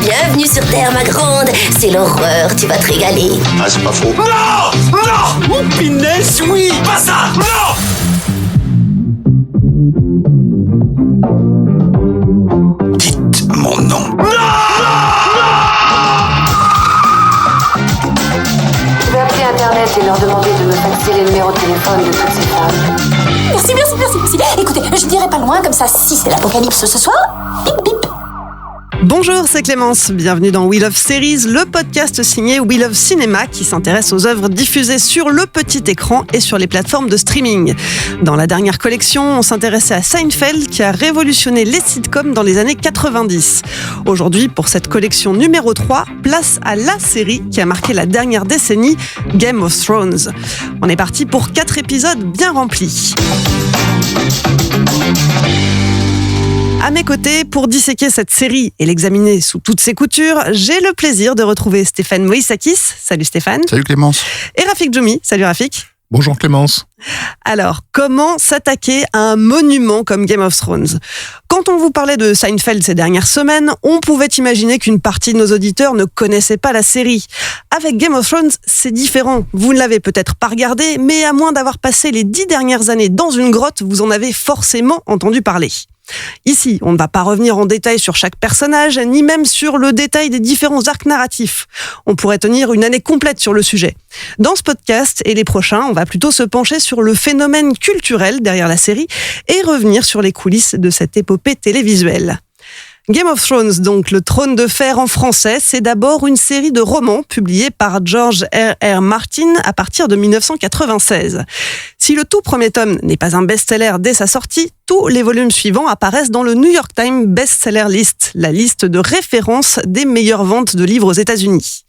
Bienvenue sur Terre, ma grande. C'est l'horreur, tu vas te régaler. Ah, c'est pas faux. Non! Non! Oh, punaise, oui! Pas ça! Non! Dites mon nom. Je vais appeler Internet et leur demander de me faxer les numéros de téléphone de toutes ces femmes. Merci. Écoutez, je dirai pas loin, comme ça, si c'est l'apocalypse ce soir, bip bip. Bonjour, c'est Clémence. Bienvenue dans We Love Series, le podcast signé We Love Cinéma qui s'intéresse aux œuvres diffusées sur le petit écran et sur les plateformes de streaming. Dans la dernière collection, on s'intéressait à Seinfeld qui a révolutionné les sitcoms dans les années 90. Aujourd'hui, pour cette collection numéro 3, place à la série qui a marqué la dernière décennie, Game of Thrones. On est parti pour 4 épisodes bien remplis. À mes côtés, pour disséquer cette série et l'examiner sous toutes ses coutures, j'ai le plaisir de retrouver Stéphane Moïsakis. Salut Stéphane. Salut Clémence. Et Rafik Djoumi. Salut Rafik. Bonjour Clémence. Alors, comment s'attaquer à un monument comme Game of Thrones ? Quand on vous parlait de Seinfeld ces dernières semaines, on pouvait imaginer qu'une partie de nos auditeurs ne connaissait pas la série. Avec Game of Thrones, c'est différent. Vous ne l'avez peut-être pas regardé, mais à moins d'avoir passé les 10 dernières années dans une grotte, vous en avez forcément entendu parler. Ici, on ne va pas revenir en détail sur chaque personnage, ni même sur le détail des différents arcs narratifs. On pourrait tenir une année complète sur le sujet. Dans ce podcast et les prochains, on va plutôt se pencher sur le phénomène culturel derrière la série et revenir sur les coulisses de cette épopée télévisuelle. Game of Thrones, donc le trône de fer en français, c'est d'abord une série de romans publiés par George R.R. Martin à partir de 1996. Si le tout premier tome n'est pas un best-seller dès sa sortie, tous les volumes suivants apparaissent dans le New York Times Best-Seller List, la liste de référence des meilleures ventes de livres aux États-Unis.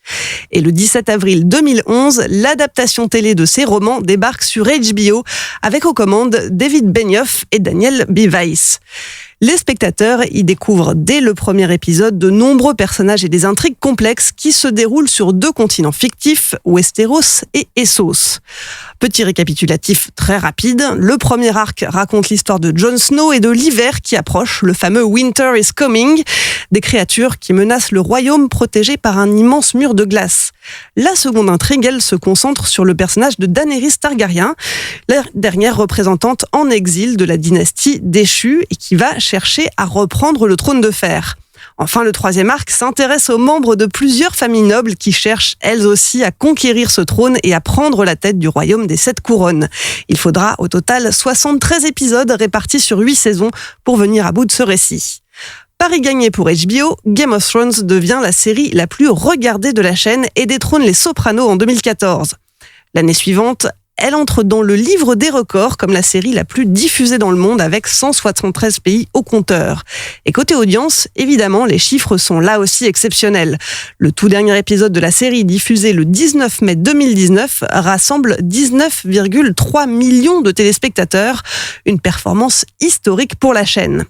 Et le 17 avril 2011, l'adaptation télé de ces romans débarque sur HBO avec aux commandes David Benioff et Daniel B. Weiss. Les spectateurs y découvrent dès le premier épisode de nombreux personnages et des intrigues complexes qui se déroulent sur 2 continents fictifs, Westeros et Essos. Petit récapitulatif très rapide, le premier arc raconte l'histoire de Jon Snow et de l'hiver qui approche, le fameux Winter is Coming, des créatures qui menacent le royaume protégé par un immense mur de glace. La seconde intrigue, elle, se concentre sur le personnage de Daenerys Targaryen, la dernière représentante en exil de la dynastie déchue et qui va chercher à reprendre le trône de fer. Enfin, le troisième arc s'intéresse aux membres de plusieurs familles nobles qui cherchent, elles aussi, à conquérir ce trône et à prendre la tête du royaume des 7 couronnes. Il faudra au total 73 épisodes répartis sur 8 saisons pour venir à bout de ce récit. Pari gagné pour HBO, Game of Thrones devient la série la plus regardée de la chaîne et détrône Les Sopranos en 2014. L'année suivante, elle entre dans le livre des records comme la série la plus diffusée dans le monde avec 173 pays au compteur. Et côté audience, évidemment, les chiffres sont là aussi exceptionnels. Le tout dernier épisode de la série diffusé le 19 mai 2019 rassemble 19,3 millions de téléspectateurs, une performance historique pour la chaîne.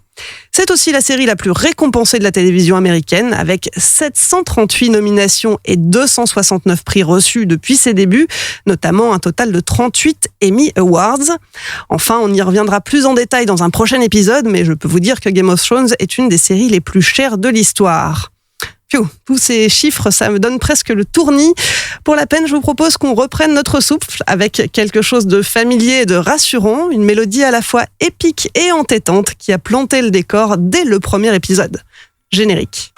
C'est aussi la série la plus récompensée de la télévision américaine, avec 738 nominations et 269 prix reçus depuis ses débuts, notamment un total de 38 Emmy Awards. Enfin, on y reviendra plus en détail dans un prochain épisode, mais je peux vous dire que Game of Thrones est une des séries les plus chères de l'histoire. Tous ces chiffres, ça me donne presque le tournis. Pour la peine, je vous propose qu'on reprenne notre souffle avec quelque chose de familier et de rassurant, une mélodie à la fois épique et entêtante qui a planté le décor dès le premier épisode. Générique.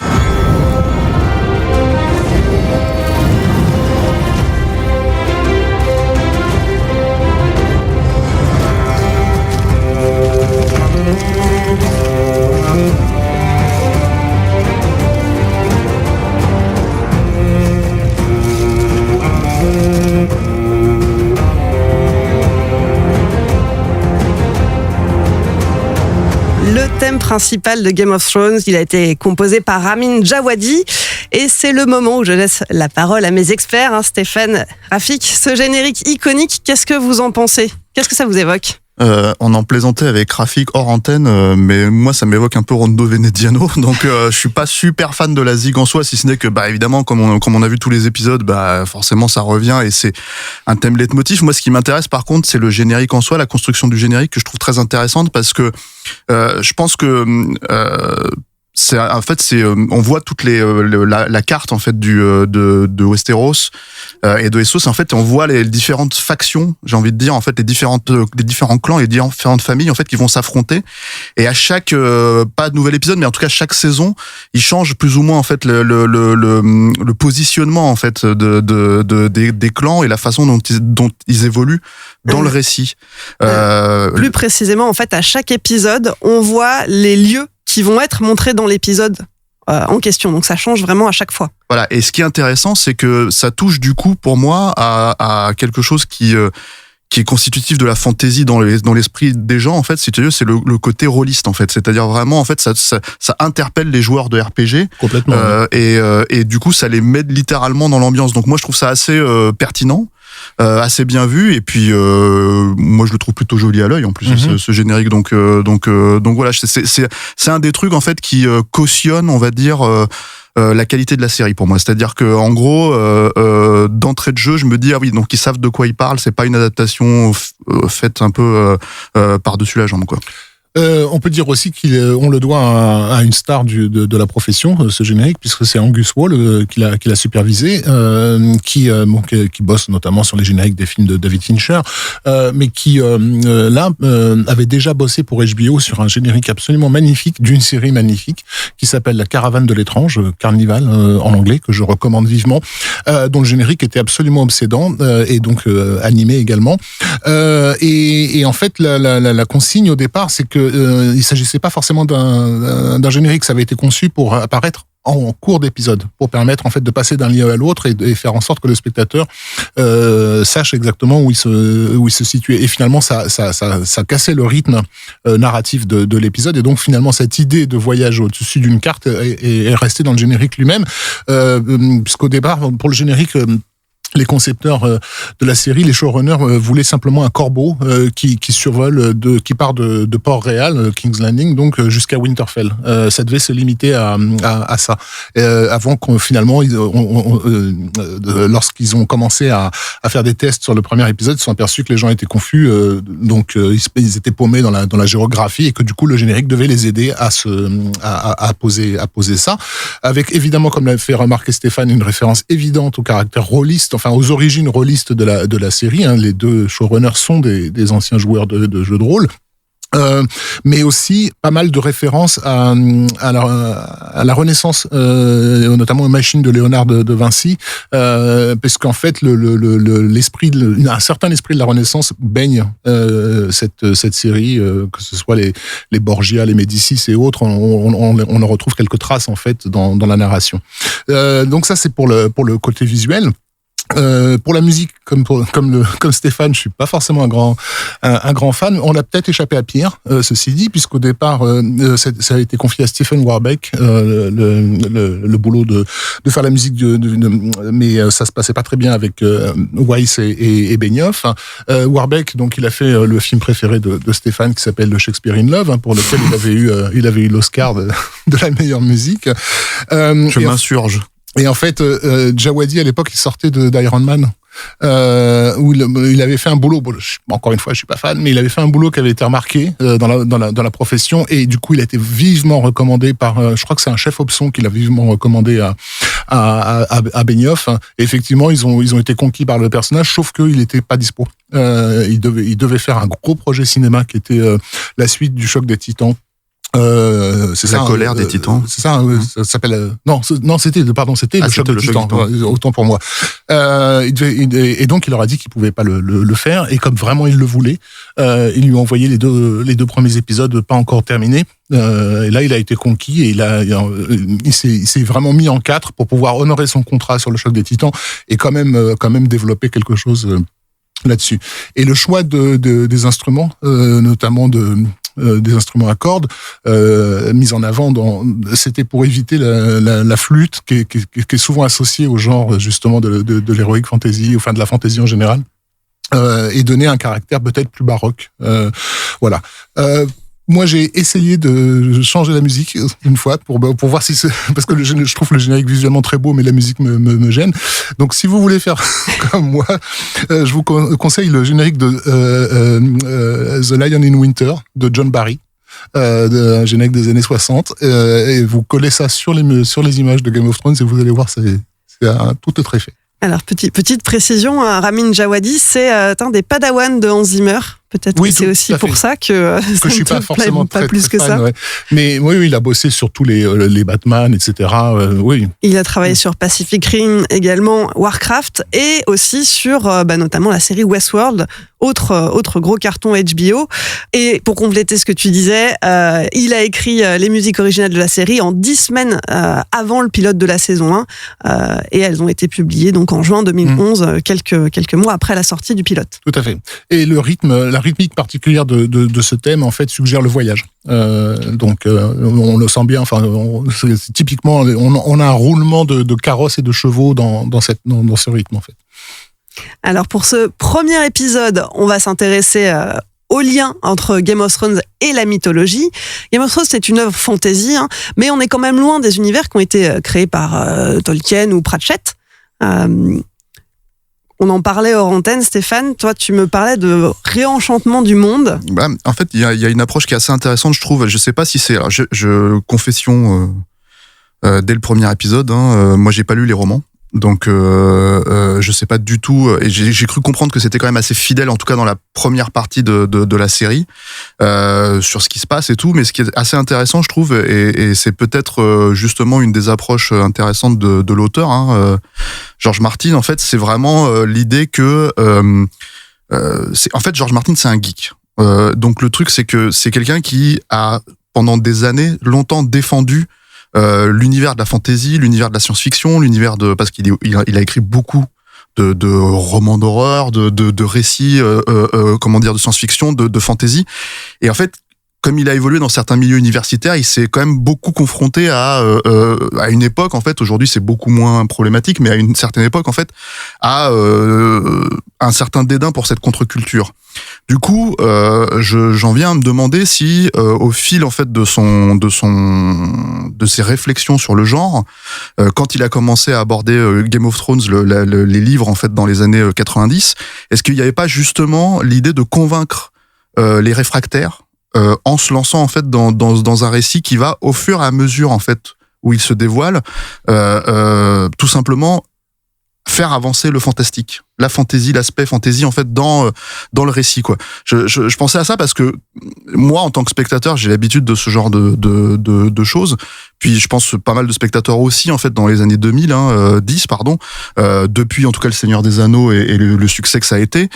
Le thème principal de Game of Thrones, il a été composé par Ramin Djawadi et c'est le moment où je laisse la parole à mes experts, Stéphane, Rafik. Ce générique iconique, qu'est-ce que vous en pensez ? Qu'est-ce que ça vous évoque ? On en plaisantait avec Rafik hors antenne, mais moi ça m'évoque un peu Rondo Veneziano, donc je suis pas super fan de la zig en soi, si ce n'est que évidemment comme on a vu tous les épisodes, forcément ça revient et c'est un thème leitmotiv. Moi ce qui m'intéresse par contre c'est le générique en soi, la construction du générique que je trouve très intéressante parce que je pense que on voit toutes la carte en fait de Westeros et de Essos. En fait, on voit les différentes factions, j'ai envie de dire, en fait, les différents clans, les différentes familles en fait qui vont s'affronter. Et à chaque pas de nouvel épisode, mais en tout cas chaque saison, ils changent plus ou moins en fait le positionnement en fait des clans et la façon dont ils évoluent dans le récit. Plus précisément, en fait, à chaque épisode, on voit les lieux qui vont être montrés dans l'épisode en question. Donc ça change vraiment à chaque fois. Voilà. Et ce qui est intéressant, c'est que ça touche du coup pour moi à quelque chose qui est constitutif de la fantasy dans l'esprit des gens, en fait, si tu veux, c'est le côté rôliste, en fait. C'est-à-dire vraiment, en fait, ça interpelle les joueurs de RPG. Complètement. Et du coup, ça les met littéralement dans l'ambiance. Donc moi, je trouve ça assez pertinent. Assez bien vu, et puis moi je le trouve plutôt joli à l'œil en plus, ce générique, donc voilà, c'est un des trucs en fait qui cautionne, on va dire, la qualité de la série pour moi. C'est-à-dire que en gros, d'entrée de jeu, je me dis ah oui, donc ils savent de quoi ils parlent, c'est pas une adaptation faite un peu par-dessus la jambe, quoi. On peut dire aussi qu'on le doit à une star de la profession, ce générique, puisque c'est Angus Wall qui l'a supervisé, qui bosse notamment sur les génériques des films de David Fincher, mais qui avait déjà bossé pour HBO sur un générique absolument magnifique d'une série magnifique qui s'appelle La Caravane de l'étrange, Carnival en anglais, que je recommande vivement, dont le générique était absolument obsédant et donc animé également. Et en fait, la consigne au départ, c'est que il s'agissait pas forcément d'un générique, ça avait été conçu pour apparaître en cours d'épisode, pour permettre en fait de passer d'un lieu à l'autre et faire en sorte que le spectateur sache exactement où il se situait. Et finalement, ça cassait le rythme narratif de l'épisode. Et donc finalement, cette idée de voyage au-dessus d'une carte est restée dans le générique lui-même, puisqu'au départ, pour le générique, les concepteurs de la série, les showrunners, voulaient simplement un corbeau qui survole, qui part de Port-Réal, King's Landing, donc jusqu'à Winterfell. Ça devait se limiter à ça. Avant qu'on finalement, lorsqu'ils ont commencé à faire des tests sur le premier épisode, ils se sont aperçus que les gens étaient confus, donc ils étaient paumés dans la géographie et que du coup le générique devait les aider à poser ça, avec évidemment, comme l'a fait remarquer Stéphane, une référence évidente au caractère rôliste, enfin aux origines rôlistes de la série. Les deux showrunners sont des anciens joueurs de jeux de rôle. Mais aussi pas mal de références à la Renaissance, notamment aux machines de Léonard de Vinci, parce qu'en fait un certain esprit de la Renaissance baigne cette série, que ce soit les Borgia, les Médicis et autres, on en retrouve quelques traces en fait dans la narration. Donc ça c'est pour le côté visuel. Pour la musique, comme Stéphane, je suis pas forcément un grand fan. On a peut-être échappé à pire, ceci dit, puisqu'au départ, ça a été confié à Stephen Warbeck, le boulot de faire la musique, mais ça se passait pas très bien avec Weiss et Benioff. Warbeck, donc, il a fait le film préféré de Stéphane, qui s'appelle Le Shakespeare in Love, pour lequel il avait eu l'Oscar de la meilleure musique. Je m'insurge. Et en fait, Djawadi, à l'époque, il sortait d'Iron Man, où il avait fait un boulot, encore une fois, je suis pas fan, mais il avait fait un boulot qui avait été remarqué dans la profession, et du coup, il a été vivement recommandé par, je crois que c'est un chef option qui l'a vivement recommandé à Benioff. Et effectivement, ils ont été conquis par le personnage, sauf qu'il était pas dispo. Il devait faire un gros projet cinéma qui était la suite du Choc des Titans. C'est la colère des Titans. C'est ça, ça s'appelle. C'était le Choc des Titans. Autant pour moi. Et donc il leur a dit qu'il pouvait pas le faire. Et comme vraiment il le voulait, ils lui ont envoyé les deux premiers épisodes pas encore terminés. Et là il a été conquis et il s'est vraiment mis en 4 pour pouvoir honorer son contrat sur le Choc des Titans et quand même développer quelque chose là-dessus. Et le choix des instruments, notamment des instruments à cordes mis en avant, c'était pour éviter la flûte qui est souvent associée au genre justement de l'heroic fantasy, enfin de la fantasy en général, et donner un caractère peut-être plus baroque. Voilà. Moi, j'ai essayé de changer la musique une fois pour voir si parce que je trouve le générique visuellement très beau, mais la musique me gêne. Donc, si vous voulez faire comme moi, je vous conseille le générique de The Lion in Winter de John Barry. un générique des années 60, et vous collez ça sur les images de Game of Thrones et vous allez voir, c'est un tout autre effet. Alors, petite précision, Ramin Djawadi, c'est un des padawans de Hans Zimmer. Peut-être Oui, que c'est aussi pour ça que ça je suis ne pas te forcément plaît très, pas plus très que fan, ça. ouais. Mais oui, il a bossé sur tous les Batman, etc. Oui. Il a travaillé sur Pacific Rim également, Warcraft, et aussi sur notamment la série Westworld, autre gros carton HBO. Et pour compléter ce que tu disais, il a écrit les musiques originales de la série en 10 semaines avant le pilote de la saison 1, et elles ont été publiées donc en juin 2011, quelques mois après la sortie du pilote. Tout à fait. Et la rythmique particulière de ce thème, en fait, suggère le voyage. Donc, on le sent bien. Enfin, c'est typiquement, on a un roulement de carrosses et de chevaux dans ce rythme, en fait. Alors, pour ce premier épisode, on va s'intéresser au lien entre Game of Thrones et la mythologie. Game of Thrones, c'est une œuvre fantasy, mais on est quand même loin des univers qui ont été créés par Tolkien ou Pratchett. On en parlait hors antenne, Stéphane. Toi, tu me parlais de réenchantement du monde. En fait, il y a une approche qui est assez intéressante, je trouve. Je sais pas si c'est... Alors, confession, dès le premier épisode, moi, j'ai pas lu les romans. Donc, je sais pas du tout... Et j'ai cru comprendre que c'était quand même assez fidèle, en tout cas dans la première partie de la série, sur ce qui se passe et tout. Mais ce qui est assez intéressant, je trouve, et c'est peut-être justement une des approches intéressantes de l'auteur, George Martin, en fait, c'est vraiment l'idée que... en fait, George Martin, c'est un geek. Donc, le truc, c'est que c'est quelqu'un qui a, pendant des années, longtemps défendu l'univers de la fantasy, l'univers de la science-fiction, parce qu'il a écrit beaucoup de romans d'horreur, de récits, de science-fiction, de fantasy. Et en fait, comme il a évolué dans certains milieux universitaires, il s'est quand même beaucoup confronté à une époque, en fait, aujourd'hui c'est beaucoup moins problématique, mais à une certaine époque, en fait, à un certain dédain pour cette contre-culture. Du coup, j'en viens à me demander si, au fil en fait de ses réflexions sur le genre, quand il a commencé à aborder Game of Thrones, les livres en fait dans les années 90, est-ce qu'il n'y avait pas justement l'idée de convaincre les réfractaires en se lançant en fait dans un récit qui va au fur et à mesure en fait où il se dévoile, tout simplement faire avancer le fantastique, la fantaisie, l'aspect fantaisie en fait dans le récit quoi. Je pensais à ça parce que moi en tant que spectateur j'ai l'habitude de ce genre de choses. Puis je pense pas mal de spectateurs aussi en fait dans les années 10 depuis en tout cas le Seigneur des Anneaux et le succès que ça a été.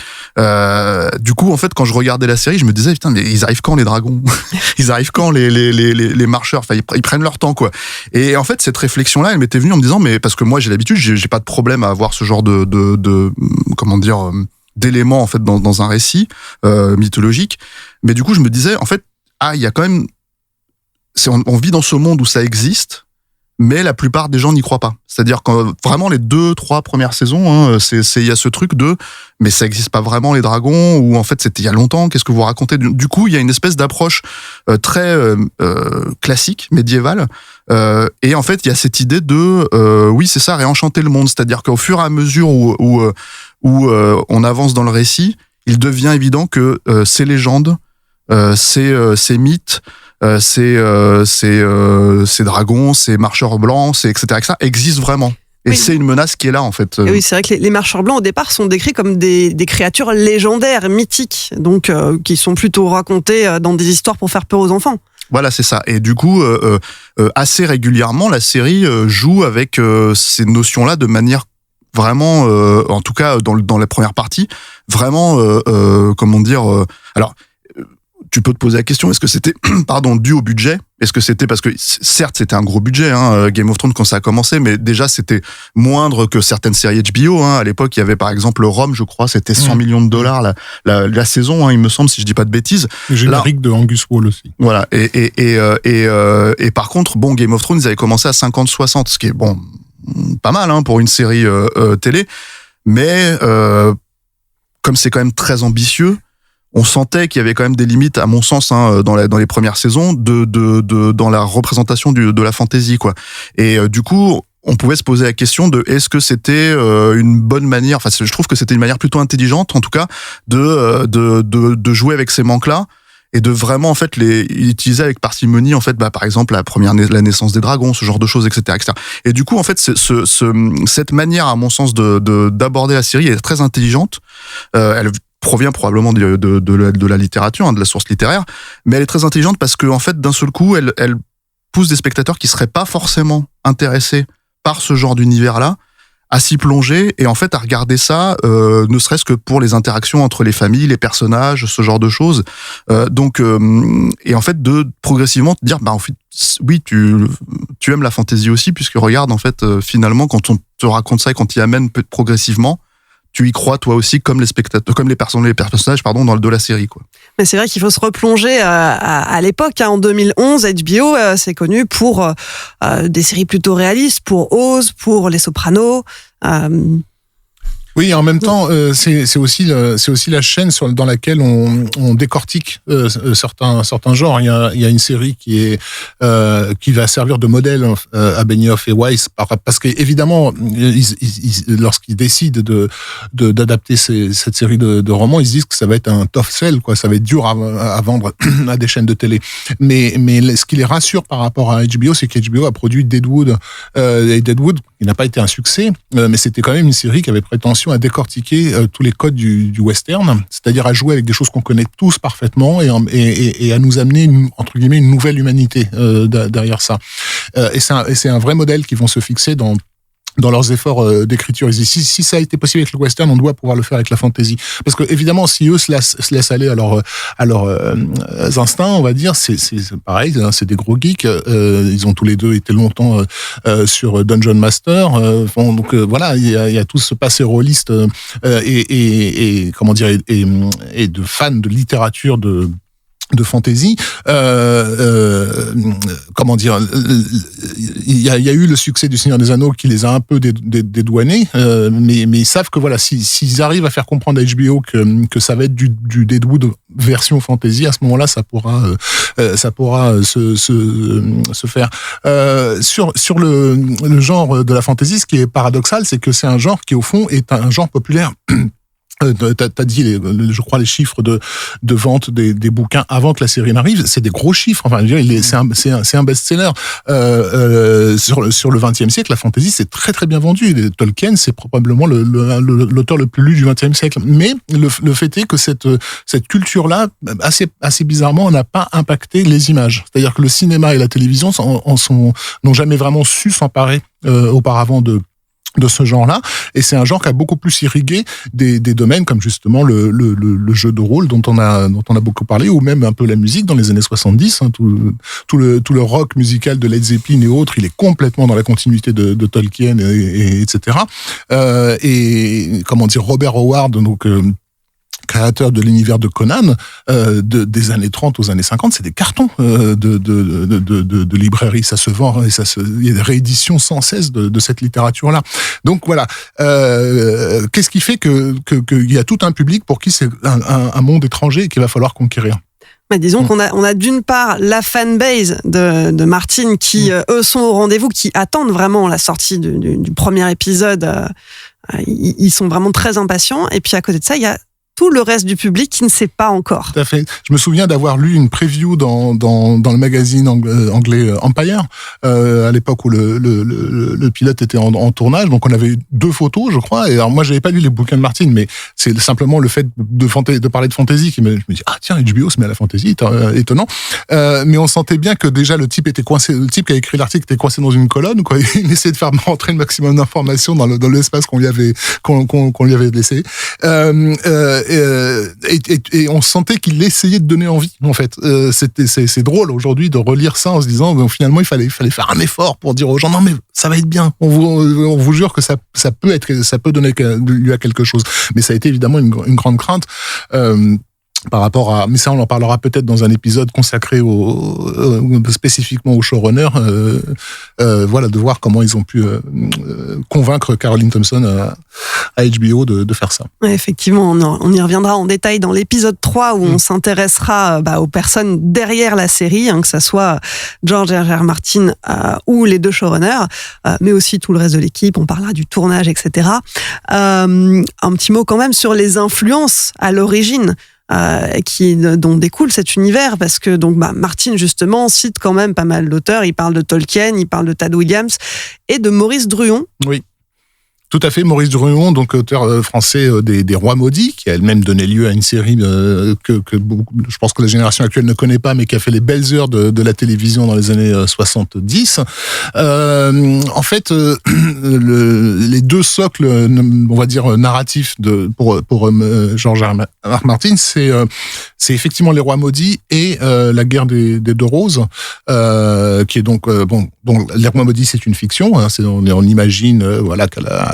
Du coup en fait quand je regardais la série je me disais putain mais ils arrivent quand les dragons, ils arrivent quand les marcheurs, enfin ils prennent leur temps quoi. Et en fait cette réflexion là elle m'était venue en me disant mais parce que moi j'ai l'habitude j'ai pas de problème à avoir ce genre de comment dire d'éléments en fait dans un récit mythologique, mais du coup je me disais en fait il y a quand même on vit dans ce monde où ça existe, mais la plupart des gens n'y croient pas. C'est-à-dire que vraiment les 2-3 premières saisons, il y a ce truc de mais ça existe pas vraiment les dragons, ou en fait c'était il y a longtemps, qu'est-ce que vous racontez? Du coup il y a une espèce d'approche très classique, médiévale, et en fait il y a cette idée de oui c'est ça, réenchanter le monde, c'est-à-dire qu'au fur et à mesure où on avance dans le récit, il devient évident que ces légendes, ces mythes, ces dragons, ces marcheurs blancs, etc., existent vraiment. Et c'est une menace qui est là, en fait. Et oui, c'est vrai que les marcheurs blancs, au départ, sont décrits comme des créatures légendaires, mythiques, donc qui sont plutôt racontées dans des histoires pour faire peur aux enfants. Voilà, c'est ça. Et du coup, assez régulièrement, la série joue avec ces notions-là de manière vraiment, en tout cas dans la première partie, vraiment, comment dire... alors, tu peux te poser la question, est-ce que c'était dû au budget? Est-ce que c'était parce que certes c'était un gros budget, Game of Thrones quand ça a commencé, mais déjà c'était moindre que certaines séries HBO. À l'époque, il y avait par exemple Rome, je crois, c'était 100 millions de dollars la saison, il me semble, si je dis pas de bêtises. Le générique de Angus Wall aussi. Voilà. Et par contre, Game of Thrones, ils avaient commencé à 50-60, ce qui est pas mal pour une série télé, mais comme c'est quand même très ambitieux. On sentait qu'il y avait quand même des limites, à mon sens, dans les premières saisons, dans la représentation de la fantasy, quoi. Et du coup, on pouvait se poser la question de est-ce que c'était une bonne manière. Enfin, je trouve que c'était une manière plutôt intelligente, en tout cas, de jouer avec ces manques-là et de vraiment en fait les utiliser avec parcimonie en fait par exemple la naissance des dragons, ce genre de choses, etc. Et du coup en fait cette manière à mon sens d'aborder la série est très intelligente. Elle provient probablement de la littérature, de la source littéraire, mais elle est très intelligente parce que en fait d'un seul coup elle pousse des spectateurs qui seraient pas forcément intéressés par ce genre d'univers-là à s'y plonger et en fait à regarder ça, ne serait-ce que pour les interactions entre les familles, les personnages, ce genre de choses. Et en fait de progressivement te dire, en fait, oui, tu aimes la fantasy aussi, puisque regarde en fait finalement quand on te raconte ça et quand tu y amènes progressivement, tu y crois toi aussi comme les spectateurs, comme les personnages de la série, quoi. Mais c'est vrai qu'il faut se replonger à l'époque. En 2011, HBO c'est connu pour des séries plutôt réalistes, pour Oz, pour Les Sopranos. Oui, en même temps, c'est aussi la chaîne dans laquelle on décortique certains genres. Il y a une série qui va servir de modèle à Benioff et Weiss parce que évidemment, lorsqu'ils décident d'adapter cette série de romans, ils se disent que ça va être un tough sell, quoi. Ça va être dur à vendre à des chaînes de télé. Mais ce qui les rassure par rapport à HBO, c'est qu'HBO a produit Deadwood, et Deadwood, il n'a pas été un succès, mais c'était quand même une série qui avait prétention à décortiquer tous les codes du western, c'est-à-dire à jouer avec des choses qu'on connaît tous parfaitement et à nous amener entre guillemets une nouvelle humanité derrière ça. Et c'est un vrai modèle qu'ils vont se fixer dans leurs efforts d'écriture. Si ça a été possible avec le western, on doit pouvoir le faire avec la fantasy. Parce que évidemment, si eux se laissent aller à leurs instincts, on va dire, c'est pareil, hein, c'est des gros geeks. Ils ont tous les deux été longtemps sur Dungeon Master. Donc voilà, il y a tout ce passé rôliste et comment dire et de fans de littérature de fantasy, comment dire, il y a eu le succès du Seigneur des Anneaux qui les a un peu dédouanés, mais ils savent que voilà, s'ils arrivent à faire comprendre à HBO que ça va être du Deadwood version fantasy, à ce moment-là, ça pourra se faire. Sur le genre de la fantasy, ce qui est paradoxal, c'est que c'est un genre qui au fond est un genre populaire. T'as dit, je crois, les chiffres de vente des bouquins avant que la série n'arrive, c'est des gros chiffres. Enfin, je veux dire, c'est un best-seller. Sur le XXe siècle, la fantasy c'est très très bien vendu. Tolkien, c'est probablement l'auteur le plus lu du XXe siècle. Mais le fait est que cette culture-là, assez bizarrement, n'a pas impacté les images. C'est-à-dire que le cinéma et la télévision n'ont jamais vraiment su s'emparer auparavant de ce genre-là, et c'est un genre qui a beaucoup plus irrigué des domaines comme justement le jeu de rôle dont on a beaucoup parlé, ou même un peu la musique dans les années 70, hein, tout le rock musical de Led Zeppelin et autres, il est complètement dans la continuité de Tolkien et etc. Et comment dire, Robert Howard, donc créateur de l'univers de Conan, des années 30 aux années 50, c'est des cartons de librairie. Ça se vend, et il y a des rééditions sans cesse de cette littérature-là. Donc voilà. Qu'est-ce qui fait qu'il y a tout un public pour qui c'est un monde étranger et qu'il va falloir conquérir? Disons qu'on a d'une part la fanbase de Martin qui, eux, sont au rendez-vous, qui attendent vraiment la sortie du premier épisode. Ils sont vraiment très impatients. Et puis à côté de ça, il y a tout le reste du public qui ne sait pas encore. Tout à fait. Je me souviens d'avoir lu une preview dans le magazine anglais Empire, à l'époque où le pilote était en tournage. Donc on avait 2 photos, je crois. Et alors moi, j'avais pas lu les bouquins de Martin, mais c'est simplement le fait de parler de fantasy qui je me dis, ah tiens, HBO se met à la fantasy, étonnant. Mais on sentait bien que déjà le type était coincé, le type qui a écrit l'article était coincé dans une colonne, quoi. Il essayait de faire rentrer le maximum d'informations dans l'espace qu'on lui avait laissé. Et on sentait qu'il essayait de donner envie, en fait. C'est drôle aujourd'hui de relire ça en se disant, ben, finalement, il fallait faire un effort pour dire aux gens, non mais ça va être bien. On vous jure que ça peut donner lieu à quelque chose. Mais ça a été évidemment une grande crainte. Par rapport à, mais ça on en parlera peut-être dans un épisode consacré spécifiquement aux showrunners, voilà, de voir comment ils ont pu convaincre Caroline Thompson à HBO de faire ça. Ouais, effectivement, on y reviendra en détail dans l'épisode 3 où on s'intéressera aux personnes derrière la série, hein, que ça soit George R.R. Martin ou les 2 showrunners, mais aussi tout le reste de l'équipe. On parlera du tournage, etc. Un petit mot quand même sur les influences à l'origine. dont découle cet univers, parce que donc Martin justement cite quand même pas mal d'auteurs. Il parle de Tolkien, il parle de Tad Williams et de Maurice Druon. Oui. Tout à fait, Maurice Druon, donc auteur français des Rois maudits, qui a elle-même donné lieu à une série que je pense que la génération actuelle ne connaît pas, mais qui a fait les belles heures de la télévision dans les années 70. En fait, les deux socles, on va dire narratifs pour George R. R. Martin, c'est effectivement les Rois maudits et la guerre des deux roses, qui est donc donc les Rois maudits, c'est une fiction. Hein, on imagine voilà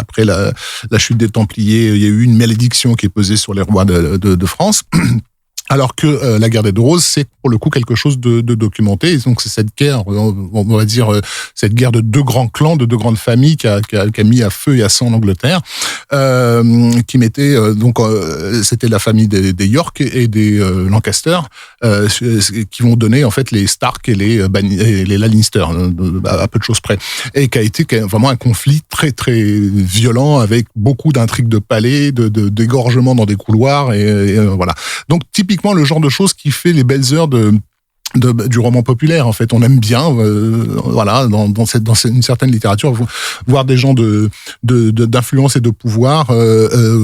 après la chute des Templiers, il y a eu une malédiction qui est pesée sur les rois de France. Alors que la guerre des deux roses, c'est pour le coup quelque chose de documenté. Et donc c'est cette guerre, on va dire cette guerre de deux grands clans, de deux grandes familles qui a mis à feu et à sang l'Angleterre, qui mettait donc c'était la famille des York et des Lancaster, qui vont donner en fait les Stark et les Lannister, à peu de choses près, et qui a été vraiment un conflit très très violent avec beaucoup d'intrigues de palais, d'égorgements dans des couloirs et voilà. Donc typiquement le genre de choses qui fait les belles heures du roman populaire. En fait, on aime bien, voilà, dans une certaine littérature, voir des gens d'influence et de pouvoir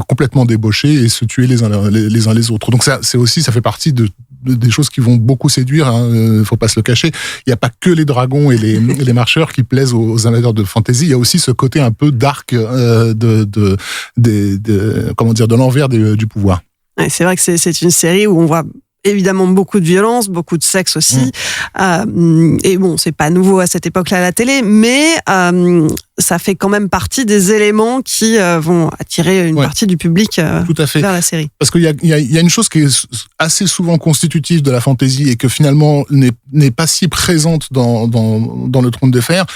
complètement débauchés et se tuer les uns les autres. Donc ça fait partie des choses qui vont beaucoup séduire. Hein, faut pas se le cacher. Il n'y a pas que les dragons et les marcheurs qui plaisent aux amateurs de fantasy. Il y a aussi ce côté un peu dark de l'envers du pouvoir. Ouais, c'est vrai que c'est une série où on voit évidemment beaucoup de violence, beaucoup de sexe aussi. Et bon, c'est pas nouveau à cette époque-là à la télé, mais ça fait quand même partie des éléments qui vont attirer une partie du public Tout à fait. vers la série. Parce qu'il y a une chose qui est assez souvent constitutive de la fantasy et que finalement n'est pas si présente dans le Trône de Fer,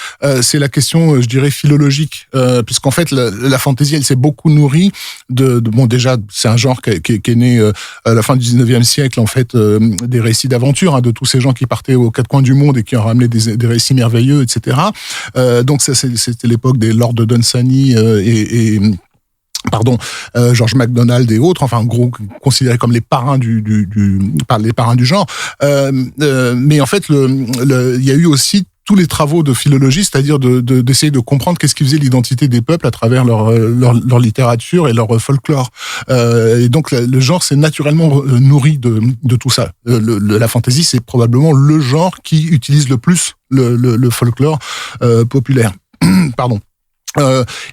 c'est la question, je dirais, philologique. Puisqu'en fait, la fantasy, elle s'est beaucoup nourrie bon, déjà, c'est un genre qui est né à la fin du 19e siècle, en fait, des récits d'aventure, hein, de tous ces gens qui partaient aux quatre coins du monde et qui ont ramené des récits merveilleux, etc. Donc ça, c'était l'époque des Lords de Dunsany George MacDonald et autres, enfin, en gros, considérés comme les parrains du genre. Mais en fait, il y a eu aussi tous les travaux de philologie, c'est-à-dire d'essayer de comprendre qu'est-ce qui faisait l'identité des peuples à travers leur littérature et leur folklore. Et donc, le genre s'est naturellement nourri de tout ça. La fantasy, c'est probablement le genre qui utilise le plus le folklore populaire. Pardon.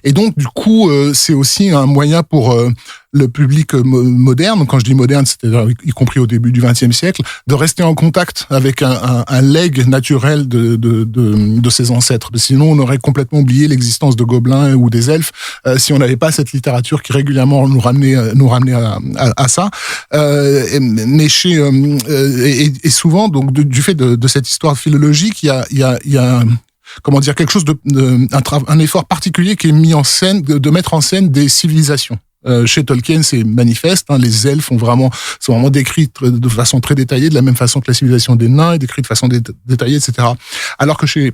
Et donc, du coup, c'est aussi un moyen pour le public moderne, quand je dis moderne, c'est-à-dire y compris au début du XXe siècle, de rester en contact avec un legs naturel de ses ancêtres. Sinon, on aurait complètement oublié l'existence de gobelins ou des elfes si on n'avait pas cette littérature qui régulièrement nous ramenait à ça. Mais et souvent, donc, du fait de cette histoire philologique, il y a comment dire, quelque chose un effort particulier qui est mis en scène, de mettre en scène des civilisations. Chez Tolkien, c'est manifeste, hein, les elfes sont vraiment décrits de façon très détaillée, de la même façon que la civilisation des nains est décrite de façon détaillée, etc. Alors que chez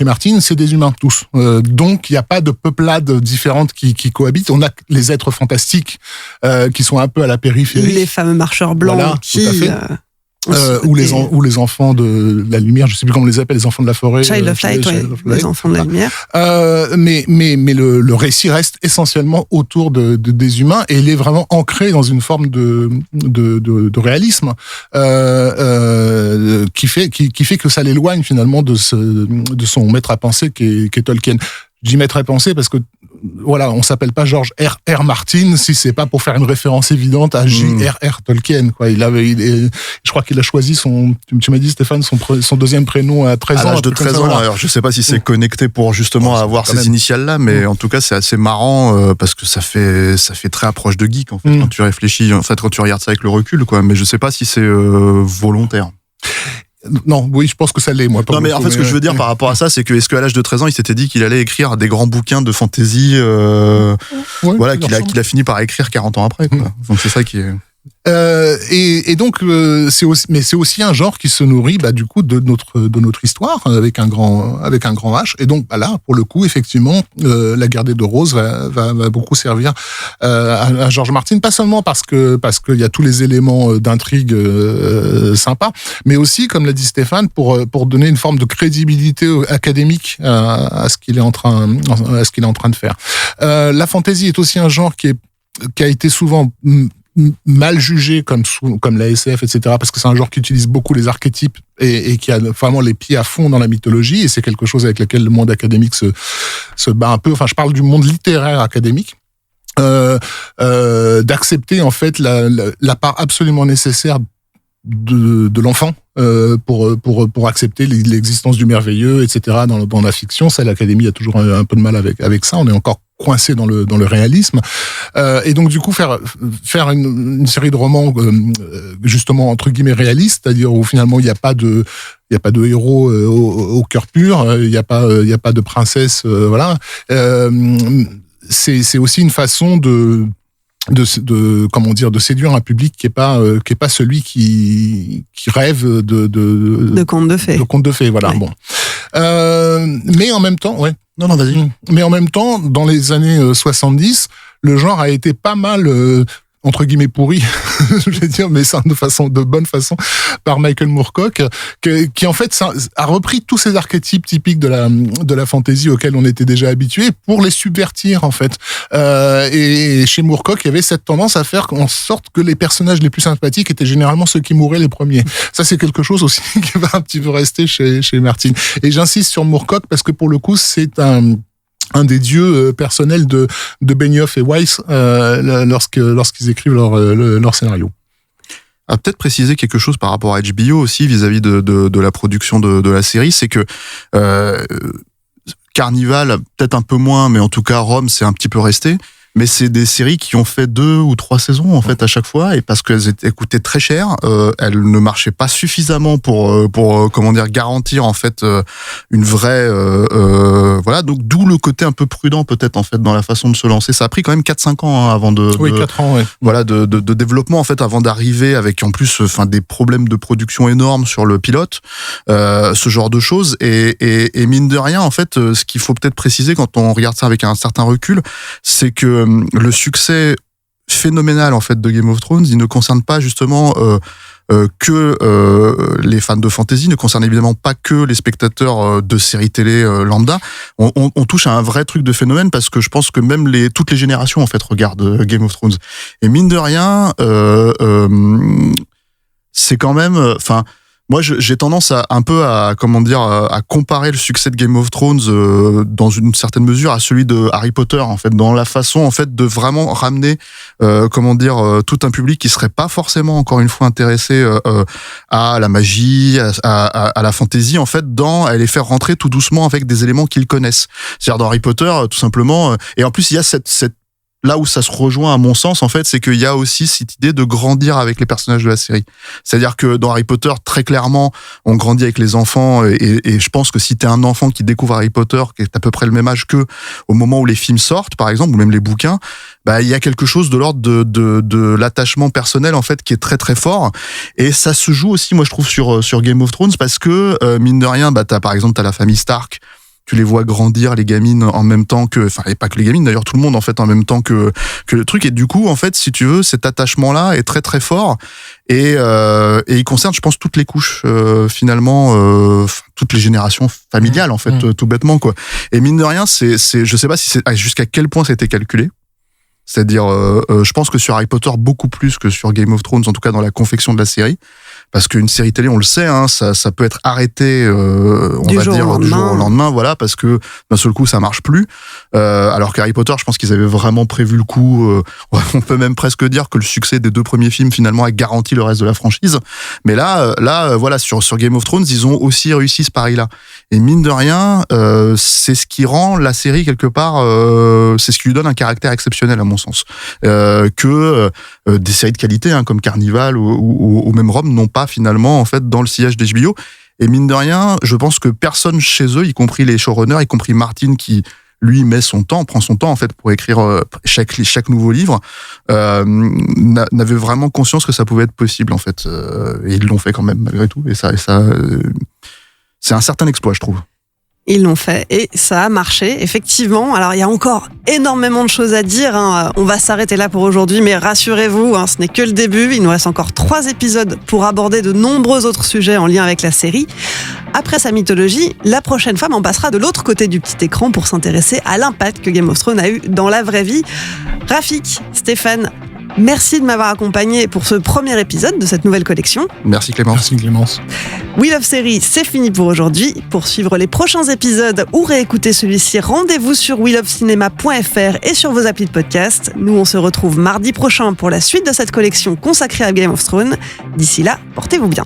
Martin, c'est des humains, tous. Donc, il n'y a pas de peuplades différentes qui cohabitent. On a les êtres fantastiques qui sont un peu à la périphérie. Les fameux marcheurs blancs, voilà, qui... ou les enfants de la lumière, je sais plus comment on les appelle, les enfants de la forêt. Child of Light, les enfants de la lumière. Mais le récit reste essentiellement autour des humains et il est vraiment ancré dans une forme de réalisme qui fait que ça l'éloigne finalement de son maître à penser qui est Tolkien. Je dis maître à penser parce que voilà, on s'appelle pas George R. Martin si c'est pas pour faire une référence évidente à J.R.R. Tolkien, quoi. Je crois qu'il a choisi tu m'as dit, Stéphane, son deuxième prénom à 13 ans. À l'âge de 13 ans, alors je sais pas si c'est connecté pour justement avoir ces initiales-là, mais en tout cas, c'est assez marrant, parce que ça fait très approche de geek, en fait, quand tu réfléchis, en fait, quand tu regardes ça avec le recul, quoi. Mais je sais pas si c'est volontaire. Non, oui, je pense que ça l'est, moi. Non, mais en fait, ce que je veux dire par rapport à ça, c'est que est-ce qu'à l'âge de 13 ans, il s'était dit qu'il allait écrire des grands bouquins de fantasy, voilà, qu'il a fini par écrire 40 ans après, quoi. Donc c'est ça qui est... Et donc c'est aussi un genre qui se nourrit du coup de notre histoire avec un grand H. Et donc là pour le coup effectivement La Guerre des Deux Roses va beaucoup servir à George Martin, pas seulement parce qu'il y a tous les éléments d'intrigue sympas, mais aussi comme l'a dit Stéphane pour donner une forme de crédibilité académique à ce qu'il est en train de faire. La fantasy est aussi un genre qui a été souvent mal jugé comme la SF, etc., parce que c'est un genre qui utilise beaucoup les archétypes et qui a vraiment les pieds à fond dans la mythologie, et c'est quelque chose avec lequel le monde académique se bat un peu. Enfin, je parle du monde littéraire académique. D'accepter en fait la part absolument nécessaire de l'enfant pour accepter l'existence du merveilleux, etc. dans la fiction. Ça, l'Académie a toujours un peu de mal avec ça. On est encore coincé dans le réalisme, et donc du coup faire une série de romans justement entre guillemets réalistes, c'est-à-dire où finalement il n'y a pas de héros au cœur pur, il n'y a pas de princesse, voilà. C'est aussi une façon de séduire un public qui est pas celui qui rêve de contes de fées. De contes de fées, voilà. Ouais. Bon. Mais en même temps, ouais. Non, vas-y. Mais en même temps, dans les années 70, le genre a été pas mal entre guillemets pourri, je vais dire, mais ça de bonne façon, par Michael Moorcock, qui en fait a repris tous ces archétypes typiques de la fantasy auxquels on était déjà habitué pour les subvertir en fait. Et chez Moorcock, il y avait cette tendance à faire en sorte que les personnages les plus sympathiques étaient généralement ceux qui mouraient les premiers. Ça, c'est quelque chose aussi qui va un petit peu rester chez Martin. Et j'insiste sur Moorcock parce que pour le coup, c'est un des dieux personnels de Benioff et Weiss lorsqu'ils écrivent leur scénario. À peut-être préciser quelque chose par rapport à HBO aussi vis-à-vis de la production de la série, c'est que Carnival, peut-être un peu moins, mais en tout cas Rome, c'est un petit peu resté. Mais c'est des séries qui ont fait 2 ou 3 saisons en fait à chaque fois, et parce qu'elles coûtaient très cher, elles ne marchaient pas suffisamment pour garantir en fait une vraie voilà, donc d'où le côté un peu prudent peut-être en fait dans la façon de se lancer. Ça a pris quand même 4-5 ans avant 4 ans, ouais. Voilà, de développement en fait avant d'arriver avec en plus des problèmes de production énormes sur le pilote, ce genre de choses, et mine de rien en fait ce qu'il faut peut-être préciser quand on regarde ça avec un certain recul, c'est que le succès phénoménal en fait de Game of Thrones, il ne concerne pas justement que les fans de fantasy, ne concerne évidemment pas que les spectateurs de séries télé lambda. On touche à un vrai truc de phénomène parce que je pense que même toutes les générations en fait regardent Game of Thrones. Et mine de rien, c'est quand même, moi, j'ai tendance à comparer le succès de Game of Thrones dans une certaine mesure à celui de Harry Potter en fait, dans la façon en fait de vraiment ramener tout un public qui serait pas forcément encore une fois intéressé à la magie, à la fantasy en fait, à les faire rentrer tout doucement avec des éléments qu'ils connaissent. C'est-à-dire dans Harry Potter tout simplement, et en plus il y a cette là où ça se rejoint à mon sens en fait, c'est qu'il y a aussi cette idée de grandir avec les personnages de la série. C'est-à-dire que dans Harry Potter, très clairement, on grandit avec les enfants, et je pense que si t'es un enfant qui découvre Harry Potter, qui est à peu près le même âge que au moment où les films sortent, par exemple, ou même les bouquins, il y a quelque chose de l'ordre de l'attachement personnel en fait qui est très très fort, et ça se joue aussi, moi je trouve, sur Game of Thrones, parce que mine de rien, par exemple t'as la famille Stark. Tu les vois grandir, les gamines, en même temps que, et pas que les gamines, d'ailleurs, tout le monde, en fait, en même temps que le truc. Et du coup, en fait, si tu veux, cet attachement-là est très, très fort. Et il concerne, je pense, toutes les couches, finalement, toutes les générations familiales, en fait, tout bêtement, quoi. Et mine de rien, je sais pas si jusqu'à quel point c'était calculé. C'est-à-dire, je pense que sur Harry Potter, beaucoup plus que sur Game of Thrones, en tout cas dans la confection de la série. Parce qu'une série télé, on le sait, ça peut être arrêté, du jour au lendemain, voilà, parce que d'un seul coup, ça marche plus. Alors qu'Harry Potter, je pense qu'ils avaient vraiment prévu le coup. On peut même presque dire que le succès des 2 premiers films, finalement, a garanti le reste de la franchise. Mais là, voilà, sur Game of Thrones, ils ont aussi réussi ce pari-là. Et mine de rien, c'est ce qui rend la série, quelque part, c'est ce qui lui donne un caractère exceptionnel, à mon sens. Que des séries de qualité, comme Carnival ou même Rome, n'ont pas finalement en fait dans le sillage d'HBO. Et mine de rien, je pense que personne chez eux, y compris les showrunners, y compris Martin qui lui prend son temps en fait pour écrire chaque nouveau livre, n'avait vraiment conscience que ça pouvait être possible en fait. Et ils l'ont fait quand même malgré tout. Et ça, c'est un certain exploit, je trouve. Ils l'ont fait et ça a marché, effectivement. Alors, il y a encore énormément de choses à dire. On va s'arrêter là pour aujourd'hui, mais rassurez-vous, ce n'est que le début. Il nous reste encore 3 épisodes pour aborder de nombreux autres sujets en lien avec la série. Après sa mythologie, la prochaine fois, on passera de l'autre côté du petit écran pour s'intéresser à l'impact que Game of Thrones a eu dans la vraie vie. Rafik, Stéphane, merci de m'avoir accompagné pour ce premier épisode de cette nouvelle collection. Merci Clémence. Merci Clémence. We Love Série, c'est fini pour aujourd'hui. Pour suivre les prochains épisodes ou réécouter celui-ci, rendez-vous sur welovecinema.fr et sur vos applis de podcast. Nous, on se retrouve mardi prochain pour la suite de cette collection consacrée à Game of Thrones. D'ici là, portez-vous bien.